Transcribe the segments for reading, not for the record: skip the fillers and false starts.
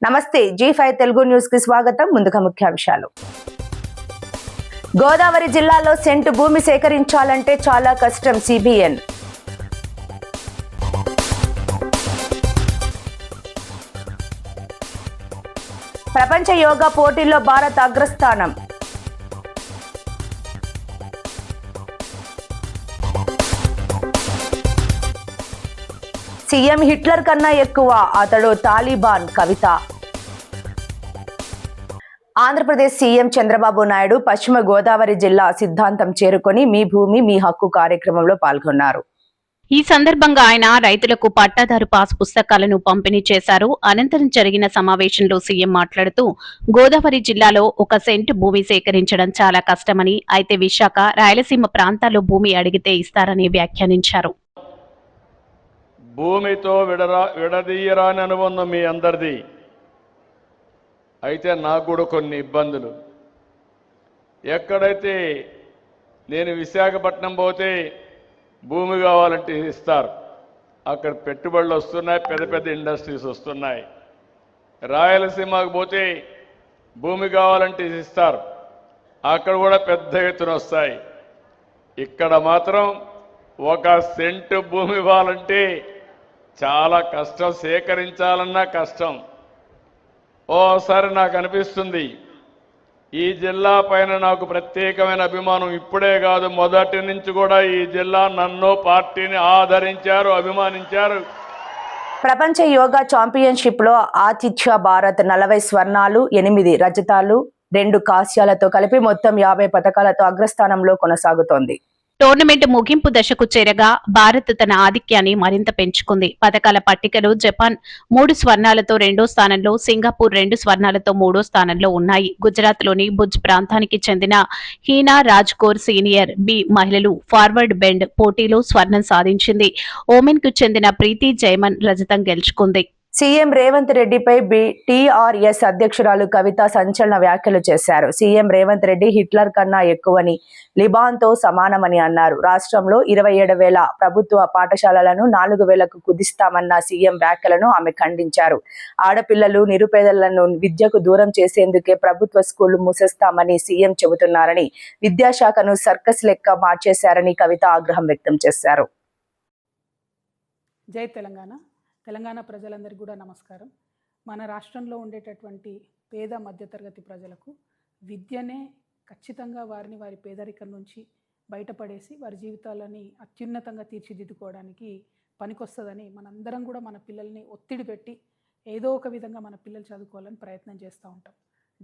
నమస్తే G5 Telugu news కి స్వాగతం. ముందుగా ముఖ్యాంశాలు. గోదావరి జిల్లాలో సెంటు భూమి సేకరించాలంటే చాలా కష్టం. CBN. ప్రపంచ యోగా పోటీల్లో భారత్ అగ్రస్థానం. సీఎం హిట్లర్ కన్నా ఎక్కువ, అతడు తాలిబాన్. కవిత. ఆంధ్రప్రదేశ్ సీఎం చంద్రబాబు నాయుడు పశ్చిమ గోదావరి జిల్లా సిద్ధాంతం చేరుకొని మీ భూమి మీ హక్కు కార్యక్రమంలో పాల్గొన్నారు. ఈ సందర్భంగా ఆయన రైతులకు పట్టాదారు పాస్ పుస్తకాలను పంపిణీ చేశారు. అనంతరం జరిగిన సమావేశంలో సీఎం మాట్లాడుతూ గోదావరి జిల్లాలో ఒక సెంటు భూమి సేకరించడం చాలా కష్టమని, అయితే విశాఖ, రాయలసీమ ప్రాంతాల్లో భూమి అడిగితే ఇస్తారని వ్యాఖ్యానించారు. భూమితో విడదీయరాని అనుబంధం మీ అందరిది. అయితే నాకు కూడా కొన్ని ఇబ్బందులు. ఎక్కడైతే నేను విశాఖపట్నం పోతే భూమి కావాలంటే ఇస్తారు, అక్కడ పెట్టుబడులు వస్తున్నాయి, పెద్ద పెద్ద ఇండస్ట్రీస్ వస్తున్నాయి. రాయలసీమకు పోతే భూమి కావాలంటే ఇస్తారు, అక్కడ కూడా పెద్ద ఎత్తున వస్తాయి. ఇక్కడ మాత్రం ఒక సెంటు భూమి ఇవ్వాలంటే చాలా కష్టం, సేకరించాలన్నా కష్టం. ఓసారి నాకు అనిపిస్తుంది ఈ జిల్లా పైన నాకు ప్రత్యేకమైన అభిమానం ఇప్పుడే కాదు, మొదటి నుంచి కూడా ఈ జిల్లా నన్ను పార్టీని ఆదరించారు, అభిమానించారు. ప్రపంచ యోగా ఛాంపియన్షిప్ లో ఆతిథ్య భారత్ 40 స్వర్ణాలు, 8 రజతాలు, 2 కాంస్యాలతో కలిపి మొత్తం 50 పతకాలతో అగ్రస్థానంలో కొనసాగుతోంది. టోర్నమెంట్ ముగింపు దశకు చేరగా భారత్ తన ఆధిక్యాన్ని మరింత పెంచుకుంది. పతకాల పట్టికలో జపాన్ 3 స్వర్ణాలతో 2వ స్థానంలో, సింగపూర్ 2 స్వర్ణాలతో 3వ స్థానంలో ఉన్నాయి. గుజరాత్ లోని భుజ్ ప్రాంతానికి చెందిన హీనా రాజ్కోర్ సీనియర్ బి మహిళలు ఫార్వర్డ్ బెండ్ పోటీలో స్వర్ణం సాధించింది. ఓమెన్ కు చెందిన ప్రీతి జైమన్ రజతం గెలుచుకుంది. సీఎం రేవంత్ రెడ్డిపై TRS అధ్యక్షురాలు కవిత సంచలన వ్యాఖ్యలు చేశారు. సీఎం రేవంత్ రెడ్డి హిట్లర్ కన్నా ఎక్కువని, లిబాన్తో సమానమని అన్నారు. రాష్ట్రంలో 27,000 ప్రభుత్వ పాఠశాలలను 4,000కు కుదిస్తామన్న సీఎం వ్యాఖ్యలను ఆమె ఖండించారు. ఆడపిల్లలు, నిరుపేదలను విద్యకు దూరం చేసేందుకే ప్రభుత్వ స్కూళ్లు మూసేస్తామని సీఎం చెబుతున్నారని, విద్యాశాఖను సర్కస్ లెక్క మార్చేశారని కవిత ఆగ్రహం వ్యక్తం చేశారు. జై తెలంగాణ. తెలంగాణ ప్రజలందరికీ కూడా నమస్కారం. మన రాష్ట్రంలో ఉండేటటువంటి పేద మధ్యతరగతి ప్రజలకు విద్యనే ఖచ్చితంగా వారిని వారి పేదరికం నుంచి బయటపడేసి వారి జీవితాలని అత్యున్నతంగా తీర్చిదిద్దుకోవడానికి పనికొస్తుందని మనందరం కూడా మన పిల్లల్ని ఒత్తిడి పెట్టి ఏదో ఒక విధంగా మన పిల్లలు చదువుకోవాలని ప్రయత్నం చేస్తూ ఉంటాం.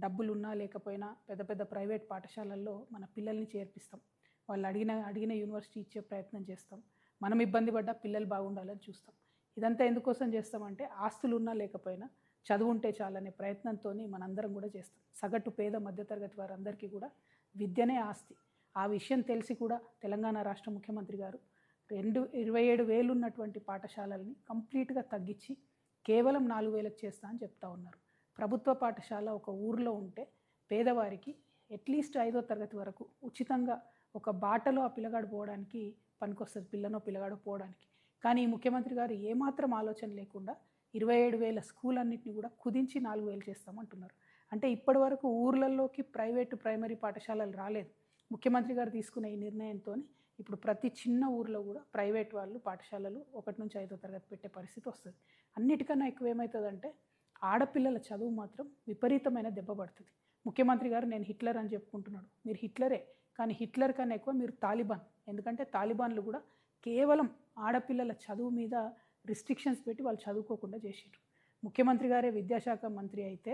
డబ్బులు ఉన్నా లేకపోయినా పెద్ద పెద్ద ప్రైవేట్ పాఠశాలల్లో మన పిల్లల్ని చేర్పిస్తాం. వాళ్ళు అడిగిన యూనివర్సిటీ ఇచ్చే ప్రయత్నం చేస్తాం. మనం ఇబ్బంది పడ్డా పిల్లలు బాగుండాలని చూస్తాం. ఇదంతా ఎందుకోసం చేస్తామంటే ఆస్తులు ఉన్నా లేకపోయినా చదువు ఉంటే చాలనే ప్రయత్నంతో మనందరం కూడా చేస్తాం. సగటు పేద మధ్యతరగతి వారందరికీ కూడా విద్యనే ఆస్తి. ఆ విషయం తెలిసి కూడా తెలంగాణ రాష్ట్ర ముఖ్యమంత్రి గారు 27,000 ఉన్నటువంటి పాఠశాలల్ని కంప్లీట్గా తగ్గించి కేవలం 4,000కు చేస్తా అని చెప్తా ఉన్నారు. ప్రభుత్వ పాఠశాల ఒక ఊర్లో ఉంటే పేదవారికి అట్లీస్ట్ 5వ తరగతి వరకు ఉచితంగా ఒక బాటలో ఆ పిల్లగాడు పోవడానికి పనికొస్తుంది, పిల్లగాడు పోవడానికి. కానీ ఈ ముఖ్యమంత్రి గారు ఏమాత్రం ఆలోచన లేకుండా 27,000 స్కూల్ అన్నింటినీ కూడా కుదించి 4,000 చేస్తామంటున్నారు. అంటే ఇప్పటి వరకు ఊర్లలోకి ప్రైమరీ పాఠశాలలు రాలేదు. ముఖ్యమంత్రి గారు తీసుకున్న ఈ నిర్ణయంతో ఇప్పుడు ప్రతి చిన్న ఊర్లో కూడా ప్రైవేట్ వాళ్ళు పాఠశాలలు 1 నుంచి 5వ తరగతి పెట్టే పరిస్థితి వస్తుంది. అన్నిటికన్నా ఎక్కువ ఏమవుతుందంటే ఆడపిల్లల చదువు మాత్రం విపరీతమైన దెబ్బ పడుతుంది. ముఖ్యమంత్రి గారు నేను హిట్లర్ అని చెప్పుకుంటున్నాడు. మీరు హిట్లరే, కానీ హిట్లర్ కన్నా ఎక్కువ మీరు తాలిబాన్. ఎందుకంటే తాలిబాన్లు కూడా కేవలం ఆడపిల్లల చదువు మీద రిస్ట్రిక్షన్స్ పెట్టి వాళ్ళు చదువుకోకుండా చేసారు. ముఖ్యమంత్రి గారే విద్యాశాఖ మంత్రి అయితే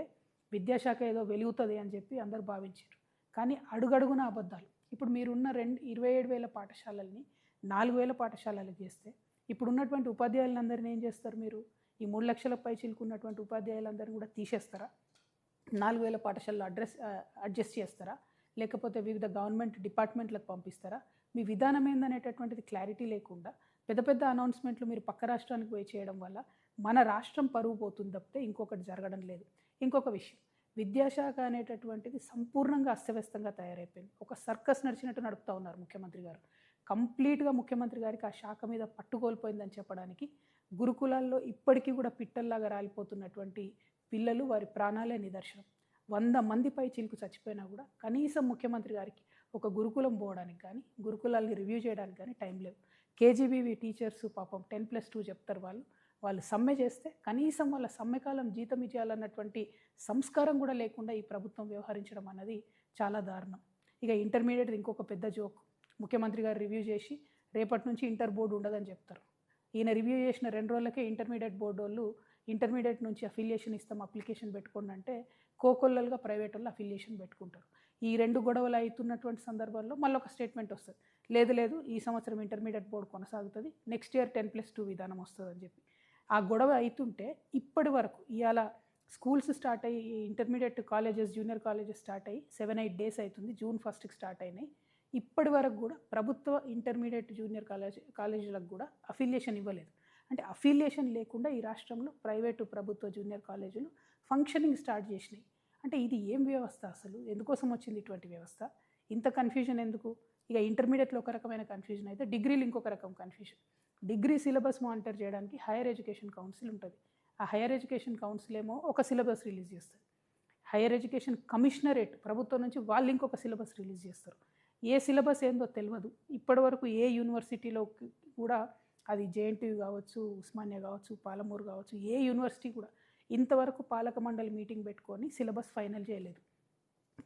విద్యాశాఖ ఏదో వెలుగుతుంది అని చెప్పి అందరు భావించారు. కానీ అడుగడుగున అబద్ధాలు. ఇప్పుడు మీరున్న 27,000 పాఠశాలల్ని 4,000 పాఠశాలలకు చేస్తే ఇప్పుడు ఉన్నటువంటి ఉపాధ్యాయులందరినీ ఏం చేస్తారు? మీరు ఈ 3 లక్షల పై చిలుకున్నటువంటి ఉపాధ్యాయులందరినీ కూడా తీసేస్తారా? 4,000 పాఠశాలలో అడ్జస్ట్ చేస్తారా? లేకపోతే వివిధ గవర్నమెంట్ డిపార్ట్మెంట్లకు పంపిస్తారా? మీ విధానం ఏందనేటటువంటిది క్లారిటీ లేకుండా పెద్ద పెద్ద అనౌన్స్మెంట్లు మీరు పక్క రాష్ట్రానికి పోయి చేయడం వల్ల మన రాష్ట్రం పరువు పోతుంది తప్పితే ఇంకొకటి జరగడం లేదు. ఇంకొక విషయం, విద్యాశాఖ అనేటటువంటిది సంపూర్ణంగా అస్తవ్యస్తంగా తయారైపోయింది. ఒక సర్కస్ నడిచినట్టు నడుపుతూ ఉన్నారు ముఖ్యమంత్రి గారు. కంప్లీట్గా ముఖ్యమంత్రి గారికి ఆ శాఖ మీద పట్టుకోల్పోయిందని చెప్పడానికి గురుకులాల్లో ఇప్పటికీ కూడా పిట్టల్లాగా రాలిపోతున్నటువంటి పిల్లలు వారి ప్రాణాలే నిదర్శనం. 100 మందిపై చిలుకు చచ్చిపోయినా కూడా కనీసం ముఖ్యమంత్రి గారికి ఒక గురుకులం పోవడానికి కానీ, గురుకులాల్ని రివ్యూ చేయడానికి కానీ టైం లేదు. కేజీబీవీ టీచర్స్ పాపం 10+2 చెప్తారు. వాళ్ళు సమ్మె చేస్తే కనీసం వాళ్ళ సమ్మెకాలం జీతం ఇచ్చేయాలన్నటువంటి సంస్కారం కూడా లేకుండా ఈ ప్రభుత్వం వ్యవహరించడం అన్నది చాలా దారుణం. ఇక ఇంటర్మీడియట్ ఇంకొక పెద్ద జోక్. ముఖ్యమంత్రి గారు రివ్యూ చేసి రేపటి నుంచి ఇంటర్ బోర్డు ఉండదని చెప్తారు. ఈయన రివ్యూ చేసిన 2 రోజులకే ఇంటర్మీడియట్ బోర్డు వాళ్ళు ఇంటర్మీడియట్ నుంచి అఫిలియేషన్ ఇస్తాం, అప్లికేషన్ పెట్టుకోండి అంటే కోకొల్లలుగా ప్రైవేట్ వాళ్ళు అఫిలియేషన్ పెట్టుకుంటారు. ఈ 2 గొడవలు అవుతున్నటువంటి సందర్భంలో మళ్ళీ ఒక స్టేట్మెంట్ వస్తుంది, లేదు ఈ సంవత్సరం ఇంటర్మీడియట్ బోర్డు కొనసాగుతుంది, నెక్స్ట్ ఇయర్ 10+2 విధానం వస్తుంది అని చెప్పి. ఆ గొడవ అవుతుంటే ఇప్పటి వరకు ఇవాళ స్కూల్స్ స్టార్ట్ అయ్యి intermediate colleges, junior colleges start అయ్యి 7-8 డేస్ అవుతుంది. June 1st స్టార్ట్ అయినాయి. ఇప్పటి వరకు కూడా ప్రభుత్వ ఇంటర్మీడియట్ జూనియర్ కాలేజీలకు కూడా అఫిలియేషన్ ఇవ్వలేదు. అంటే అఫిలియేషన్ లేకుండా ఈ రాష్ట్రంలో ప్రైవేటు ప్రభుత్వ జూనియర్ కాలేజీలు ఫంక్షనింగ్ స్టార్ట్ చేసినాయి. అంటే ఇది ఏం వ్యవస్థ అసలు? ఎందుకోసం వచ్చింది ఇటువంటి వ్యవస్థ? ఇంత కన్ఫ్యూజన్ ఎందుకు? ఇక ఇంటర్మీడియట్లో ఒక రకమైన కన్ఫ్యూజన్ అయితే డిగ్రీలు ఇంకొక రకం కన్ఫ్యూజన్. డిగ్రీ సిలబస్ మానిటర్ చేయడానికి హైయర్ ఎడ్యుకేషన్ కౌన్సిల్ ఉంటుంది. ఆ హైయర్ ఎడ్యుకేషన్ కౌన్సిల్ ఏమో ఒక సిలబస్ రిలీజ్ చేస్తుంది. హైయర్ ఎడ్యుకేషన్ కమిషనరేట్ ప్రభుత్వం నుంచి వాళ్ళు ఇంకొక సిలబస్ రిలీజ్ చేస్తారు. ఏ సిలబస్ ఏందో తెలియదు. ఇప్పటి వరకు ఏ యూనివర్సిటీలో కూడా, అది జేఎన్టీయూ కావచ్చు, ఉస్మానియా కావచ్చు, పాలమూరు కావచ్చు, ఏ యూనివర్సిటీ కూడా ఇంతవరకు పాలక మండలి మీటింగ్ పెట్టుకొని సిలబస్ ఫైనల్ చేయలేదు.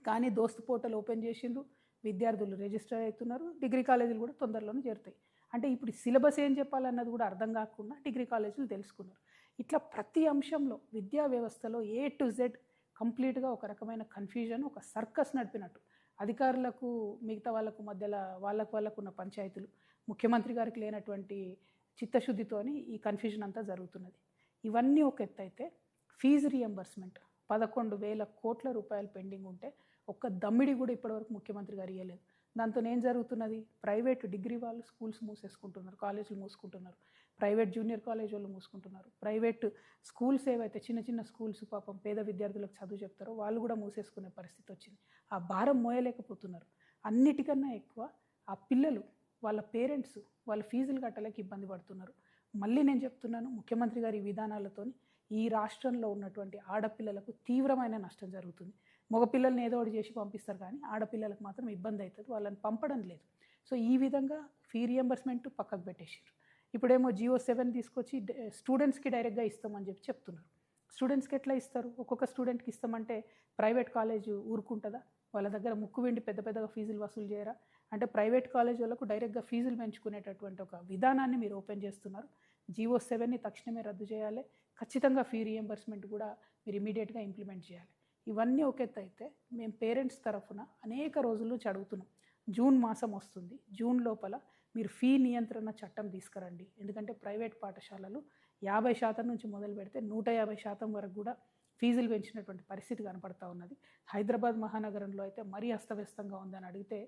కానీ దోస్త్ పోర్టల్ ఓపెన్ చేసిండ్రు, విద్యార్థులు రిజిస్టర్ అవుతున్నారు, డిగ్రీ కాలేజీలు కూడా తొందరలోనే చేరుతాయి. అంటే ఇప్పుడు సిలబస్ ఏం చెప్పాలన్నది కూడా అర్థం కాకుండా డిగ్రీ కాలేజీలు తెలుసుకున్నారు. ఇట్లా ప్రతి అంశంలో విద్యా వ్యవస్థలో A to Z కంప్లీట్గా ఒక రకమైన కన్ఫ్యూజన్, ఒక సర్కస్ నడిపినట్టు. అధికారులకు మిగతా వాళ్ళకు మధ్యలో వాళ్ళకు ఉన్న పంచాయతీలు, ముఖ్యమంత్రి గారికి లేనటువంటి చిత్తశుద్ధితోని ఈ కన్ఫ్యూజన్ అంతా జరుగుతున్నది. ఇవన్నీ ఒక ఎత్తు అయితే ఫీజు రియంబర్స్మెంట్ 11,000 కోట్ల రూపాయలు పెండింగ్ ఉంటే ఒక్క దమ్మిడి కూడా ఇప్పటివరకు ముఖ్యమంత్రి గారు ఇవ్వలేదు. దాంతో ఏం జరుగుతున్నది? ప్రైవేట్ డిగ్రీ వాళ్ళు స్కూల్స్ మూసేసుకుంటున్నారు, కాలేజీలు మూసుకుంటున్నారు, ప్రైవేట్ జూనియర్ కాలేజ్ వాళ్ళు మూసుకుంటున్నారు, ప్రైవేట్ స్కూల్స్ ఏవైతే చిన్న స్కూల్స్ పాపం పేద విద్యార్థులకు చదువు చెప్తారో వాళ్ళు కూడా మూసేసుకునే పరిస్థితి వచ్చింది. ఆ భారం మోయలేకపోతున్నారు. అన్నిటికన్నా ఎక్కువ ఆ పిల్లలు, వాళ్ళ పేరెంట్స్ వాళ్ళ ఫీజులు కట్టలేక ఇబ్బంది పడుతున్నారు. మళ్ళీ నేను చెప్తున్నాను, ముఖ్యమంత్రి గారి విధానాలతో ఈ రాష్ట్రంలో ఉన్నటువంటి ఆడపిల్లలకు తీవ్రమైన నష్టం జరుగుతుంది. మగపిల్లల్ని ఏదో ఒకటి చేసి పంపిస్తారు, కానీ ఆడపిల్లలకు మాత్రం ఇబ్బంది అవుతుంది, వాళ్ళని పంపడం లేదు. సో ఈ విధంగా ఫీ రియంబర్స్మెంట్ పక్కకు పెట్టేసారు. ఇప్పుడేమో Geo 7 తీసుకొచ్చి స్టూడెంట్స్కి డైరెక్ట్గా ఇస్తామని చెప్తున్నారు. స్టూడెంట్స్కి ఎట్లా ఇస్తారు? ఒక్కొక్క స్టూడెంట్కి ఇస్తామంటే ప్రైవేట్ కాలేజ్ ఊరుకుంటుందా? వాళ్ళ దగ్గర ముక్కు వెండి పెద్దగా ఫీజులు వసూలు చేయరా? అంటే ప్రైవేట్ కాలేజ్ వాళ్ళకు డైరెక్ట్గా ఫీజులు పెంచుకునేటటువంటి ఒక విధానాన్ని మీరు ఓపెన్ చేస్తున్నారు. Geo 7ని తక్షణమే రద్దు చేయాలి. ఖచ్చితంగా ఫీ రియంబర్స్మెంట్ కూడా మీరు ఇమీడియట్గా ఇంప్లిమెంట్ చేయాలి. ఇవన్నీ ఒక ఎత్తు అయితే మేము పేరెంట్స్ తరఫున అనేక రోజుల నుంచి అడుగుతున్నాం. జూన్ మాసం వస్తుంది, జూన్ లోపల మీరు ఫీ నియంత్రణ చట్టం తీసుకురండి. ఎందుకంటే ప్రైవేట్ పాఠశాలలు 50% నుంచి మొదలు పెడితే 150% వరకు కూడా ఫీజులు పెంచినటువంటి పరిస్థితి కనపడతా ఉన్నది. హైదరాబాద్ మహానగరంలో అయితే మరీ అస్తవ్యస్తంగా ఉందని అడిగితే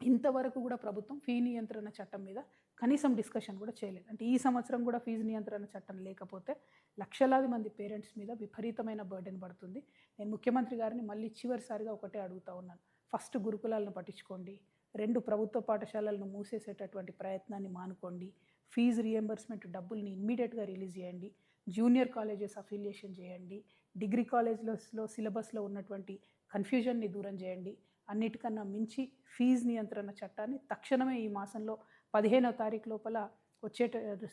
ఇంతవరకు కూడా ప్రభుత్వం ఫీ నియంత్రణ చట్టం మీద కనీసం డిస్కషన్ కూడా చేయలేదు. అంటే ఈ సంవత్సరం కూడా ఫీజు నియంత్రణ చట్టం లేకపోతే లక్షలాది మంది పేరెంట్స్ మీద విపరీతమైన బర్డెన్ పడుతుంది. నేను ముఖ్యమంత్రి గారిని మళ్ళీ చివరిసారిగా ఒకటే అడుగుతా ఉన్నాను. ఫస్ట్ గురుకులాలను పట్టించుకోండి, 2 ప్రభుత్వ పాఠశాలలను మూసేసేటటువంటి ప్రయత్నాన్ని మానుకోండి, ఫీజు రియంబర్స్మెంట్ డబ్బుల్ని ఇమ్మీడియట్గా రిలీజ్ చేయండి, జూనియర్ కాలేజెస్ అఫిలియేషన్ చేయండి, డిగ్రీ కాలేజ్లో సిలబస్లో ఉన్నటువంటి కన్ఫ్యూజన్ని దూరం చేయండి. అన్నిటికన్నా మించి ఫీజు నియంత్రణ చట్టాన్ని తక్షణమే ఈ మాసంలో 15వ తారీఖు లోపల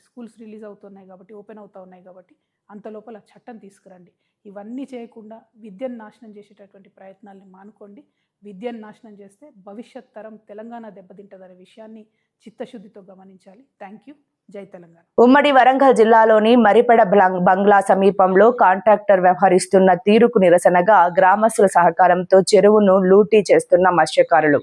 స్కూల్స్ రిలీజ్ అవుతున్నాయి కాబట్టి, ఓపెన్ అవుతూ ఉన్నాయి కాబట్టి అంత లోపల చట్టం తీసుకురండి. ఇవన్నీ చేయకుండా విద్యను నాశనం చేసేటటువంటి ప్రయత్నాల్ని మానుకోండి. విద్యను నాశనం చేస్తే భవిష్యత్ తరం తెలంగాణ దెబ్బతింటదనే విషయాన్ని చిత్తశుద్ధితో గమనించాలి. Thank you. జై తెలంగాణ. ఉమ్మడి వరంగల్ జిల్లాలోని మరిపెడ బంగ్లా సమీపంలో కాంట్రాక్టర్ వ్యవహరిస్తున్న తీరుకు నిరసనగా గ్రామస్తుల సహకారంతో చెరువును లూటీ చేస్తున్న మత్స్యకారులు.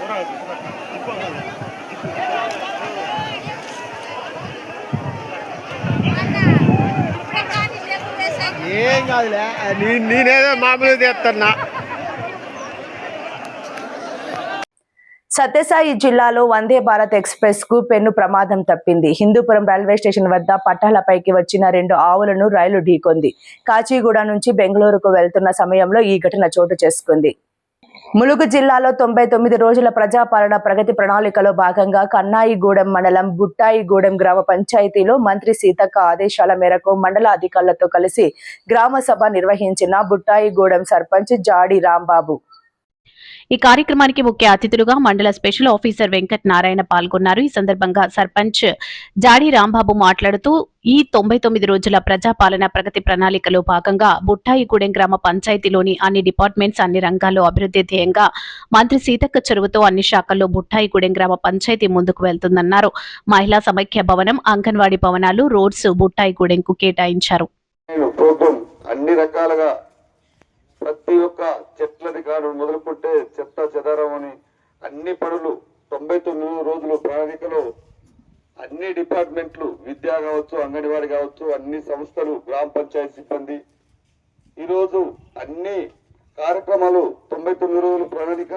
ఏం కాదులే, నేనేదో మామూలుగా చేస్తున్నా. సత్యసాయి జిల్లాలో వందే భారత్ ఎక్స్ప్రెస్ కు పెను ప్రమాదం తప్పింది. హిందూపురం రైల్వే స్టేషన్ వద్ద పట్టాలపైకి వచ్చిన 2 ఆవులను రైలు ఢీకొంది. కాచిగూడ నుంచి బెంగళూరుకు వెళ్తున్న సమయంలో ఈ ఘటన చోటు చేసుకుంది. ములుగు జిల్లాలో 99 రోజుల ప్రజాపాలన ప్రగతి ప్రణాళికలో భాగంగా కన్నాయిగూడెం మండలం బుట్టాయిగూడెం గ్రామ పంచాయతీలో మంత్రి సీతక్క ఆదేశాల మేరకు మండల అధికారులతో కలిసి గ్రామ సభ నిర్వహించిన బుట్టాయిగూడెం సర్పంచ్ జాడి రాంబాబు. ఈ కార్యక్రమానికి ముఖ్య అతిథులుగా మండల స్పెషల్ ఆఫీసర్ వెంకట్ నారాయణ పాల్గొన్నారు. ఈ సందర్భంగా సర్పంచ్ జాడి రాంబాబు మాట్లాడుతూ ఈ 99 రోజుల ప్రజాపాలన ప్రగతి ప్రణాళికలో భాగంగా బుట్టాయిగూడెం గ్రామ పంచాయతీలోని అన్ని డిపార్ట్మెంట్స్ అన్ని రంగాల్లో అభివృద్ధి ధ్యేయంగా మంత్రి సీతక్క చొరవతో అన్ని శాఖల్లో బుట్టాయిగూడెం గ్రామ పంచాయతీ ముందుకు వెళ్తుందన్నారు. మహిళా సమైక్య భవనం, అంగన్వాడీ భవనాలు, రోడ్స్ బుట్టాయిగూడెంకు కేటాయించారు. అన్ని రకాలుగా ప్రతి ఒక్క చెట్లని కాడు మొదలుకుంటే చెత్త చెదారం అని అన్ని పనులు 99 రోజులు ప్రణాళికలో అన్ని డిపార్ట్మెంట్లు, విద్య కావచ్చు, అంగన్వాడీ కావచ్చు, అన్ని సంస్థలు, గ్రామ పంచాయతీ సిబ్బంది ఈరోజు అన్ని కార్యక్రమాలు 99 రోజులు ప్రణాళిక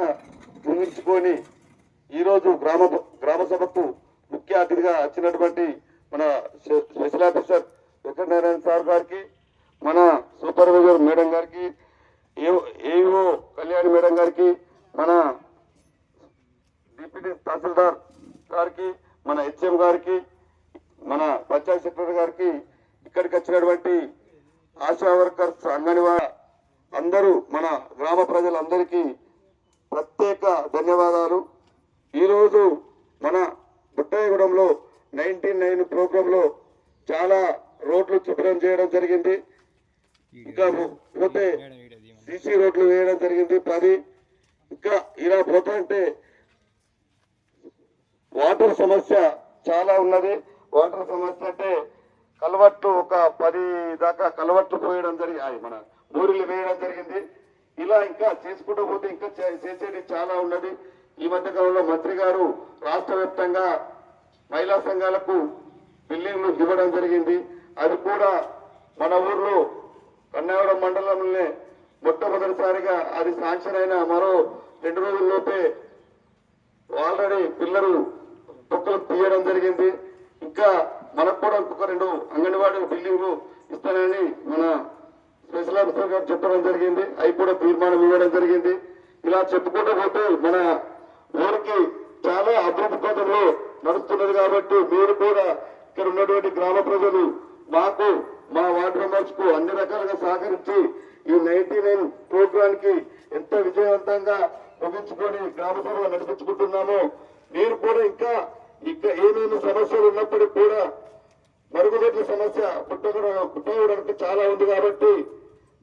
ముగించుకొని ఈరోజు గ్రామ సభకు ముఖ్య అతిథిగా వచ్చినటువంటి మన special officer Venkata Narayana sir గారికి, మన సూపర్వైజర్ మేడం గారికి, ఏఓ కళ్యాణి మేడం గారికి, మన డిప్యూటీ తహసీల్దార్ గారికి, మన హెచ్ఎం గారికి, మన పంచాయత్ సెక్రటరీ గారికి, ఇక్కడికి వచ్చినటువంటి ఆశా వర్కర్స్, అంగన్వాడీ అందరూ, మన గ్రామ ప్రజలందరికీ ప్రత్యేక ధన్యవాదాలు. ఈరోజు మన బుట్టాయిగూడెంలో 99 ప్రోగ్రాంలో చాలా రోడ్లు శుభ్రం చేయడం జరిగింది. ఇంకా పోతే సీసీ రోడ్లు వేయడం జరిగింది 10. ఇంకా ఇలా పోతుంటే వాటర్ సమస్య చాలా ఉన్నది. వాటర్ సమస్య అంటే కలవట్లు ఒక 10 దాకా కలవట్లు పోయడం జరిగింది, మన బోర్లు వేయడం జరిగింది. ఇలా ఇంకా చేసుకుంటూ పోతే ఇంకా చేసేది చాలా ఉన్నది. ఈ మధ్య కాలంలో మంత్రి గారు రాష్ట్ర వ్యాప్తంగా మహిళా సంఘాలకు బిల్డింగ్లు ఇవ్వడం జరిగింది. అది కూడా మన ఊర్లో కన్నాగూడెం మండలంలోనే మొట్టమొదటిసారిగా అది శాంక్షన్ అయిన మరో 2 రోజుల్లోపే ఆల్రెడీ పిల్లలు పొక్కలు తీయడం జరిగింది. ఇంకా మనకు కూడా ఇంకొక 2 అంగన్వాడీ బిల్డింగ్లు ఇస్తానని మన స్పెషల్ ఆఫీసర్ గారు చెప్పడం జరిగింది. అవి కూడా తీర్మానం ఇవ్వడం జరిగింది. ఇలా చెప్పుకుంటూ పోతే మన ఊరికి చాలా అభివృద్ధి పథంలో నడుస్తున్నది. కాబట్టి మీరు కూడా ఇక్కడ ఉన్నటువంటి గ్రామ ప్రజలు మాకు, మా వార్డు మెంబర్స్ కు అన్ని రకాలుగా సహకరించి ఈ 99 ప్రోగ్రాంకి ఎంత విజయవంతంగా ముగించుకొని గ్రామ సభలు నడిపించుకుంటున్నామో, మీరు కూడా ఇంకా ఏమేమి సమస్యలు ఉన్నప్పటికీ కూడా మరుగుదొడ్ల సమస్య పుట్టగూడెంకి చాలా ఉంది. కాబట్టి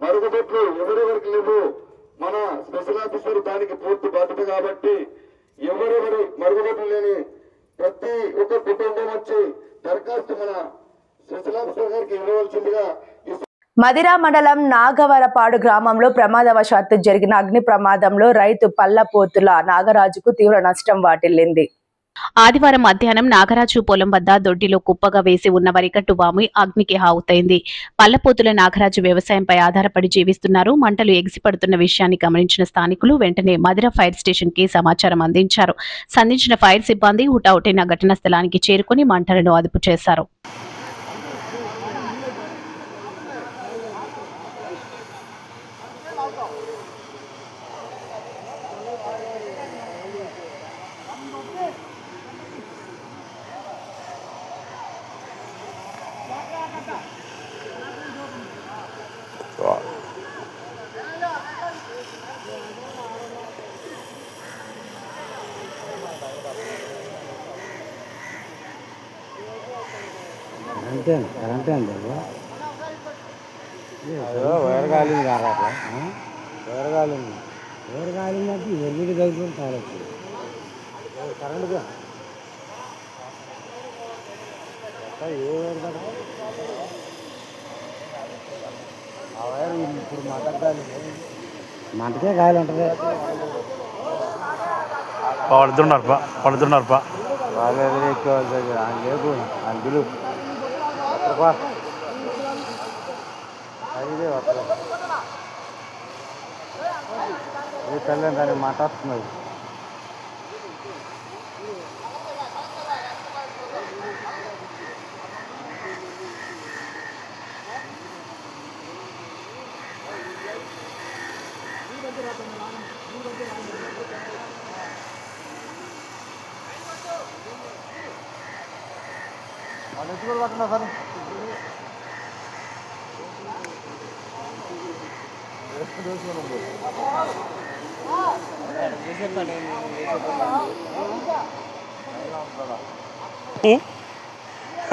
మరుగుదొడ్లు ఎవరెవరికి లేవు, మన స్పెషల్ ఆఫీసర్ దానికి పూర్తి బాధ్యత. కాబట్టి ఎవరెవరి మరుగుదొడ్లు లేని ప్రతి ఒక్క కుటుంబం వచ్చి దరఖాస్తు మన స్పెషల్ ఆఫీసర్ గారికి ఇవ్వవలసిందిగా. మదిరా మండలం నాగవరపాడు గ్రామంలో ప్రమాదవశాత్తు జరిగిన అగ్ని ప్రమాదంలో రైతు పల్లపోతుల నాగరాజుకు తీవ్ర నష్టం వాటిల్లింది. ఆదివారం మధ్యాహ్నం నాగరాజు పొలం వద్ద దొడ్డిలో కుప్పగా వేసి ఉన్న వరికట్టు వామి అగ్నికి హావుతైంది. పల్లపోతుల నాగరాజు వ్యవసాయంపై ఆధారపడి జీవిస్తున్నారు. మంటలు ఎగిసిపడుతున్న విషయాన్ని గమనించిన స్థానికులు వెంటనే మదిర ఫైర్ స్టేషన్ కి సమాచారం అందించారు. సంధించిన ఫైర్ సిబ్బంది హుటాహుటిన ఘటనా స్థలానికి చేరుకుని మంటలను అదుపు చేశారు. కరెంటే అండి వైర్ కాలింది కాదు, అట్లా వైర్ కాలిందంటే ఎల్లుడి దగ్గర కావచ్చు కరెంట్గా ఏ వైర్ కదా ఆ వైర్ ఇప్పుడు మంటకే కాయలు ఉంటుంది. పడుతున్నారప్ప వాళ్ళు ఎదురు ఎక్కేవాళ్ళు ఆయన లేకు ఆయన పిలు అదే వస్తారు ఏ తల్లి దాన్ని మాట్లాడుతున్నది వాళ్ళు ఎత్తుకొని పట్టున్నా సార్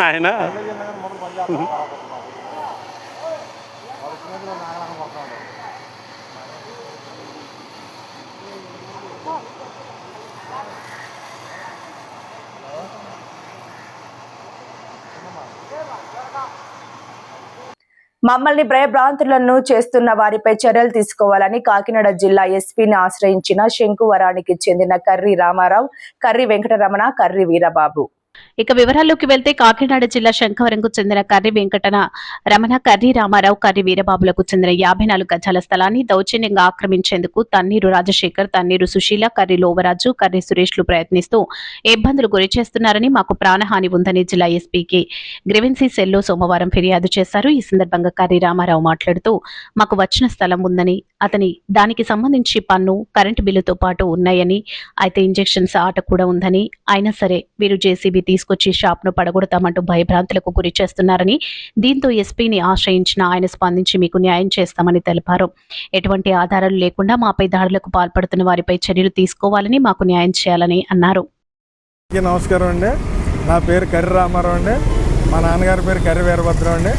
ఆయన మమ్మల్ని భయభ్రాంతులను చేస్తున్న వారిపై చర్యలు తీసుకోవాలని కాకినాడ జిల్లా ఎస్పీని ఆశ్రయించిన శంకువరానికి చెందిన కర్రి రామారావు, కర్రి వెంకటరమణ, కర్రి వీరబాబు. ఇక వివరాల్లోకి వెళ్తే కాకినాడ జిల్లా శంఖవరంకు చెందిన కర్రి వెంకటన రమణ, కర్రి రామారావు, కర్రి వీరబాబులకు చెందిన 54 గజాల స్థలాన్ని దౌర్జన్యంగా ఆక్రమించేందుకు తన్నీరు రాజశేఖర్, తన్నీరు సుశీల, కర్రి లోవరాజు, కర్రి సురేష్లు ప్రయత్నిస్తూ ఇబ్బందులు గురి చేస్తున్నారని, మాకు ప్రాణహాని ఉందని జిల్లా ఎస్పీకి గ్రీవెన్సీ సెల్లో సోమవారం ఫిర్యాదు చేశారు. ఈ సందర్భంగా కర్రి రామారావు మాట్లాడుతూ, మాకు వచ్చిన స్థలం ఉందని, అతని దానికి సంబంధించి పన్ను, కరెంటు బిల్లుతో పాటు ఉన్నాయని, అయితే ఇంజెక్షన్స్ ఆట కూడా ఉందని, అయినా సరే వీరు జేసీబీ తీసుకొచ్చి షాప్ ను పడగొడతామంటూ భయభ్రాంతులకు గురి చేస్తున్నారని, దీంతో ఎస్పీని ఆశ్రయించిన ఆయన స్పందించి మీకు న్యాయం చేస్తామని తెలిపారు. ఎటువంటి ఆధారాలు లేకుండా మాపై దాడులకు పాల్పడుతున్న వారిపై చర్యలు తీసుకోవాలని, మాకు న్యాయం చేయాలని అన్నారు. నమస్కారం అండి. నా పేరు కర్రి రామారావు అండి. మా నాన్నగారి పేరు కర్రి వీరభద్రం అండి.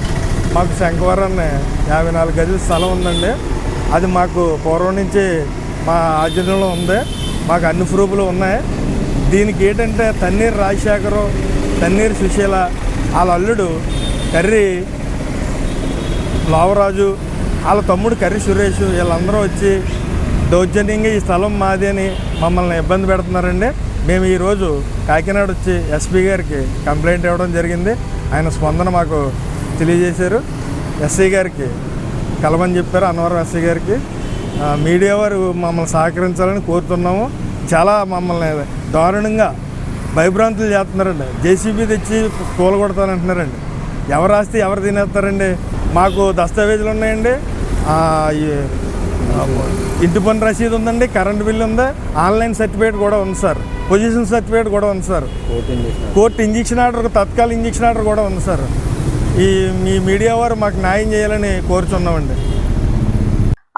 మాకు శంఖవరాన్ని 54 గజాల స్థలం ఉందండి. అది మాకు పూర్వం నుంచి మా ఆధీనంలో ఉంది. మాకు అన్ని ప్రూఫ్లు ఉన్నాయి. దీనికి ఏంటంటే తన్నీరు రాజశేఖరు, తన్నీరు సుశీల, వాళ్ళ అల్లుడు కర్రి లోవరాజు, వాళ్ళ తమ్ముడు కర్రి సురేష్, వీళ్ళందరూ వచ్చి దౌర్జన్యంగా ఈ స్థలం మాది అని మమ్మల్ని ఇబ్బంది పెడుతున్నారండి. మేము ఈరోజు కాకినాడ వచ్చి ఎస్పీ గారికి కంప్లైంట్ ఇవ్వడం జరిగింది. ఆయన స్పందన మాకు తెలియజేశారు. ఎస్ఐ గారికి కలవని చెప్పారు, అన్నవరం ఎస్ఐ గారికి. మీడియా వారు మమ్మల్ని సహకరించాలని కోరుతున్నాము. చాలా మమ్మల్ని దారుణంగా భయభ్రాంతులు చేస్తున్నారండి. జేసీబీ తెచ్చి కూలగొడతానంటున్నారండి. ఎవరు ఆస్తి ఎవరు తినేస్తారండి. మాకు దస్తావేజులు ఉన్నాయండి, ఇంటి పన్ను రసీదు ఉందండి, కరెంటు బిల్లు ఉంది, ఆన్లైన్ సర్టిఫికేట్ కూడా ఉంది సార్, పొజిషన్ సర్టిఫికేట్ కూడా ఉంది సార్, కోర్టు ఇంజక్షన్ ఆర్డర్, తత్కాల ఇంజక్షన్ ఆర్డర్ కూడా ఉంది సార్. మీ మీడియా వారు మాకు న్యాయం చేయాలని కోరుచున్నామండి.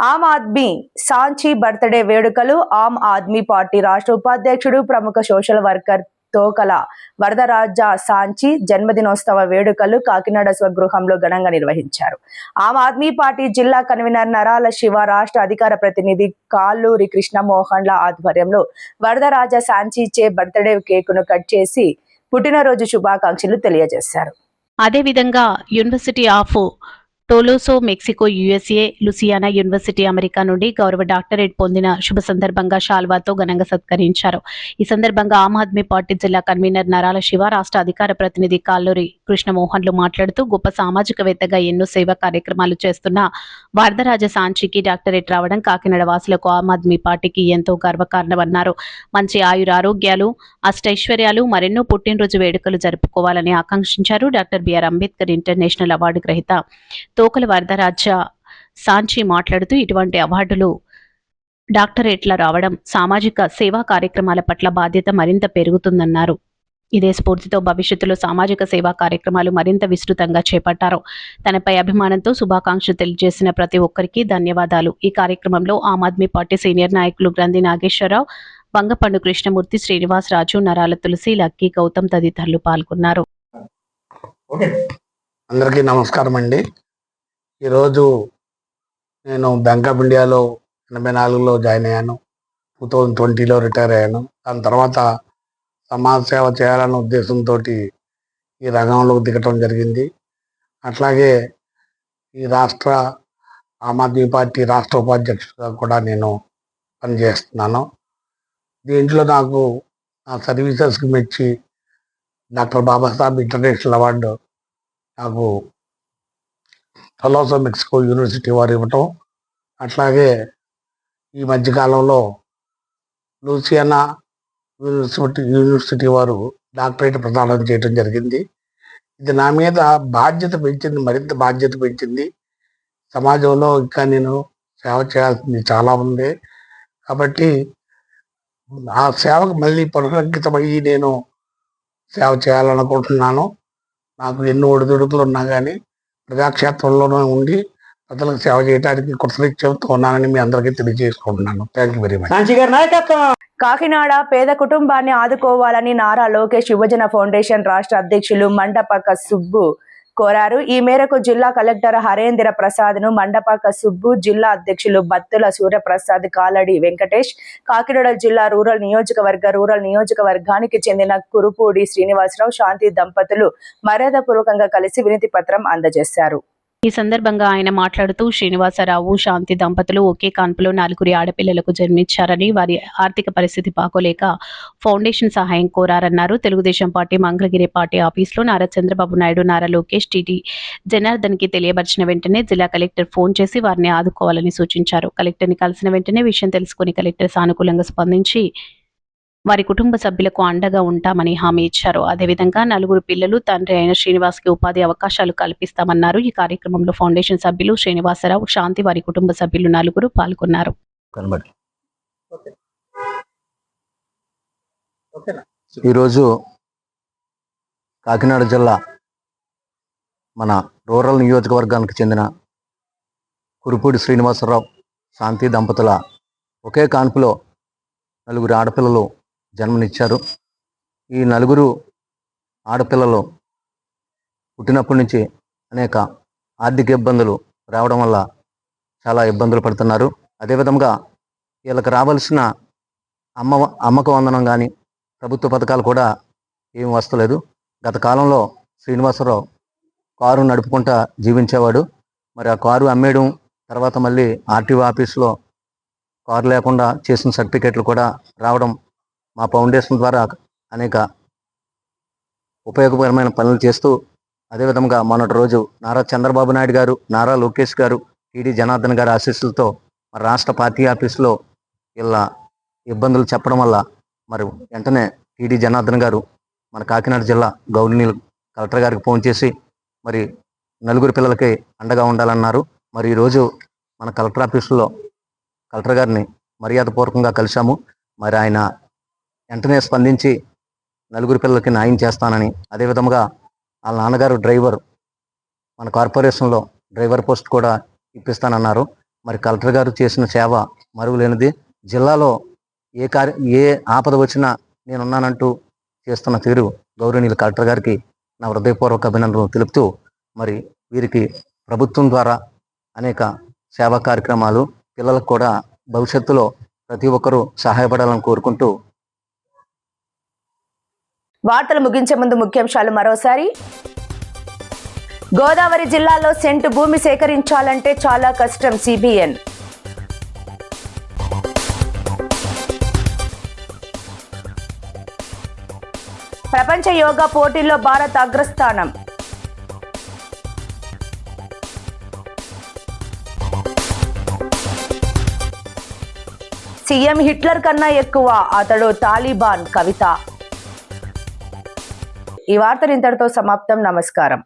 ఆమ్ ఆద్మీ సాంచి బర్త్డే వేడుకలు. ఆమ్ ఆద్మీ పార్టీ రాష్ట్ర ఉపాధ్యక్షుడు, ప్రముఖ సోషల్ వర్కర్ తోకల వరదరాజ సాంచి జన్మదినోత్సవ వేడుకలు కాకినాడ స్వగృహంలో ఘనంగా నిర్వహించారు. ఆమ్ ఆద్మీ పార్టీ జిల్లా కన్వీనర్ నరాల శివ, రాష్ట్ర అధికార ప్రతినిధి కాళ్ళూరి కృష్ణమోహన్ల ఆధ్వర్యంలో వరదరాజ సాంచిచే బర్త్డే కేకును కట్ చేసి పుట్టినరోజు శుభాకాంక్షలు తెలియజేశారు. అదేవిధంగా యూనివర్సిటీ ఆఫ్ టోలోసో, Mexico, USA, Louisiana university, America నుండి గౌరవ డాక్టరేట్ పొందిన శుభ సందర్భంగా షాల్వాతో ఘనంగా సత్కరించారు. ఈ సందర్భంగా ఆమ్ ఆద్మీ పార్టీ జిల్లా కన్వీనర్ నరాల శివ, రాష్ట్ర అధికార ప్రతినిధి కాళ్ళూరి కృష్ణమోహన్లు మాట్లాడుతూ, గొప్ప సామాజికవేత్తగా ఎన్నో సేవా కార్యక్రమాలు చేస్తున్న వరదరాజ సాంచికి డాక్టరేట్ రావడం కాకినాడ వాసులకు, ఆమ్ ఆద్మీ పార్టీకి ఎంతో గర్వకారణమన్నారు. మంచి ఆయురారోగ్యాలు, అష్టైశ్వర్యాలు, మరెన్నో పుట్టినరోజు వేడుకలు జరుపుకోవాలని ఆకాంక్షించారు. Doctor BR Ambedkar international award గ్రహీత తోకల వరదరాజ సాంచి మాట్లాడుతూ, ఇటువంటి అవార్డులు, డాక్టరేట్ల రావడం సామాజిక సేవా కార్యక్రమాల పట్ల బాధ్యత మరింత పెరుగుతుందన్నారు. ఇదే స్ఫూర్తితో భవిష్యత్తులో సామాజిక సేవా కార్యక్రమాలు మరింత విస్తృతంగా చేపట్టారు. తనపై అభిమానంతో శుభాకాంక్షలు తెలియజేసిన ప్రతి ఒక్కరికి ధన్యవాదాలు. ఈ కార్యక్రమంలో ఆమ్ ఆద్మీ పార్టీ సీనియర్ నాయకులు గ్రంథి నాగేశ్వరరావు, వంగపండు కృష్ణమూర్తి, శ్రీనివాస్ రాజు, నరాల తులసి, లక్కీ, గౌతమ్ తదితరులు పాల్గొన్నారు. అందరికీ నమస్కారం అండి. ఈరోజు నేను బ్యాంక్ ఆఫ్ ఇండియాలో 84లో జాయిన్ అయ్యాను. 2020లో రిటైర్ అయ్యాను. దాని తర్వాత సమాజ సేవ చేయాలనే ఉద్దేశంతో ఈ రంగంలోకి దిగటం జరిగింది. అట్లాగే ఈ రాష్ట్ర ఆమ్ ఆద్మీ పార్టీ రాష్ట్ర ఉపాధ్యక్షుడిగా కూడా నేను పనిచేస్తున్నాను. దీంట్లో నాకు నా సర్వీసెస్కి మెచ్చి డాక్టర్ బాబాసాహెబ్ ఇంటర్నేషనల్ అవార్డు నాకు అలోసా మెక్సికో యూనివర్సిటీ వారు ఇవ్వటం, అట్లాగే ఈ మధ్యకాలంలో లూసియానా యూనివర్సిటీ వారు డాక్టరేట్ ప్రదానం చేయడం జరిగింది. ఇది నా మీద బాధ్యత పెంచింది, మరింత బాధ్యత పెంచింది. సమాజంలో ఇంకా నేను సేవ చేయాల్సింది చాలా ఉంది. కాబట్టి ఆ సేవకు మళ్ళీ పునరంకితమయ్యి నేను సేవ చేయాలనుకుంటున్నాను. నాకు ఎన్ని ఒడిదుడుకులు ఉన్నా కానీ ప్రజాక్షేత్రంలోనే ఉండి ప్రజలకు సేవ చేయడానికి కృతనిశ్చయంతో ఉన్నానని మీ అందరికీ తెలియజేసుకుంటున్నాను. Thank you very much. Kakinada పేద కుటుంబాన్ని ఆదుకోవాలని నారా లోకేష్ యువజన ఫౌండేషన్ రాష్ట్ర అధ్యక్షులు మండపక సుబ్బు కోరారు. ఈ మేరకు జిల్లా కలెక్టర్ హరేంద్ర ప్రసాద్ ను మండపక సుబ్బు, జిల్లా అధ్యక్షులు బత్తుల సూర్యప్రసాద్, కాలడి వెంకటేష్, కాకినాడ జిల్లా రూరల్ నియోజకవర్గానికి చెందిన కురుపూడి శ్రీనివాసరావు, శాంతి దంపతులు మర్యాదపూర్వకంగా కలిసి వినతి పత్రం అందజేశారు. ఈ సందర్భంగా ఆయన మాట్లాడుతూ శ్రీనివాసరావు, శాంతి దంపతులు ఒకే కాన్పులో 4 ఆడపిల్లలకు జన్మించారని, వారి ఆర్థిక పరిస్థితి బాగోలేక ఫౌండేషన్ సహాయం కోరారన్నారు. తెలుగుదేశం పార్టీ మంగళగిరి పార్టీ ఆఫీసులో నారా చంద్రబాబు నాయుడు, నారా లోకేష్, టీటీ జనార్దన్ కి తెలియపరిచిన వెంటనే జిల్లా కలెక్టర్ ఫోన్ చేసి వారిని ఆదుకోవాలని సూచించారు. కలెక్టర్ని కలిసిన వెంటనే విషయం తెలుసుకుని కలెక్టర్ సానుకూలంగా స్పందించి వారి కుటుంబ సభ్యులకు అండగా ఉంటామని హామీ ఇచ్చారు. అదేవిధంగా 4 పిల్లలు తండ్రి అయిన శ్రీనివాస్ కి ఉపాధి అవకాశాలు కల్పిస్తామన్నారు. ఈ కార్యక్రమంలో ఫౌండేషన్ సభ్యులు శ్రీనివాసరావు, శాంతి, వారి కుటుంబ సభ్యులు 4 పాల్గొన్నారు. ఈరోజు కాకినాడ జిల్లా మన రూరల్ నియోజకవర్గానికి చెందిన కురుపూడి శ్రీనివాసరావు, శాంతి దంపతుల ఒకే కాన్పులో 4 ఆడపిల్లలు జన్మనిచ్చారు. ఈ 4 ఆడపిల్లలు పుట్టినప్పటి నుంచి అనేక ఆర్థిక ఇబ్బందులు రావడం వల్ల చాలా ఇబ్బందులు పడుతున్నారు. అదేవిధంగా వీళ్ళకి రావాల్సిన అమ్మక వందనం కానీ ప్రభుత్వ పథకాలు కూడా ఏమి వస్తలేదు. గత కాలంలో శ్రీనివాసరావు కారు నడుపుకుంటా జీవించేవాడు. మరి ఆ కారు అమ్మేయడం, తర్వాత మళ్ళీ ఆర్టీఓ ఆఫీస్లో కారు లేకుండా చేసిన సర్టిఫికేట్లు కూడా రావడం, మా ఫౌండేషన్ ద్వారా అనేక ఉపయోగకరమైన పనులు చేస్తూ, అదేవిధంగా మొన్నటి రోజు నారా చంద్రబాబు నాయుడు గారు, నారా లోకేష్ గారు, టీడీ జనార్దన్ గారి ఆశీస్సులతో రాష్ట్ర పార్టీ ఆఫీసులో ఇలా ఇబ్బందులు చెప్పడం వల్ల మరి వెంటనే టీడీ జనార్దన్ గారు మన కాకినాడ జిల్లా గవర్నర్ కలెక్టర్ గారికి ఫోన్ చేసి మరి 4 పిల్లలకి అండగా ఉండాలన్నారు. మరి ఈరోజు మన కలెక్టర్ ఆఫీసులో కలెక్టర్ గారిని మర్యాదపూర్వకంగా కలిశాము. మరి ఆయన వెంటనే స్పందించి 4 పిల్లలకి న్యాయం చేస్తానని, అదేవిధంగా వాళ్ళ నాన్నగారు డ్రైవర్, మన కార్పొరేషన్లో డ్రైవర్ పోస్ట్ కూడా ఇప్పిస్తానన్నారు. మరి కలెక్టర్ గారు చేసిన సేవ మరువలేనిది. జిల్లాలో ఏ ఆపద వచ్చినా నేనున్నానంటూ చేస్తున్న తీరు గౌరవనీయులు కలెక్టర్ గారికి నా హృదయపూర్వక అభినందనలు తెలుపుతూ, మరి వీరికి ప్రభుత్వం ద్వారా అనేక సేవా కార్యక్రమాలు, పిల్లలకు కూడా భవిష్యత్తులో ప్రతి ఒక్కరూ సహాయపడాలని కోరుకుంటూ వార్తలు ముగించే ముందు ముఖ్యాంశాలు మరోసారి. గోదావరి జిల్లాలో సెంటు భూమి సేకరించాలంటే చాలా కష్టం, సిబిఎన్. ప్రపంచ యోగా పోటీల్లో భారత్ అగ్రస్థానం. సీఎం హిట్లర్ కన్నా ఎక్కువ, అతడు తాలిబాన్ కవిత. ఈ వార్తలు ఇంతటితో సమాప్తం. నమస్కారం.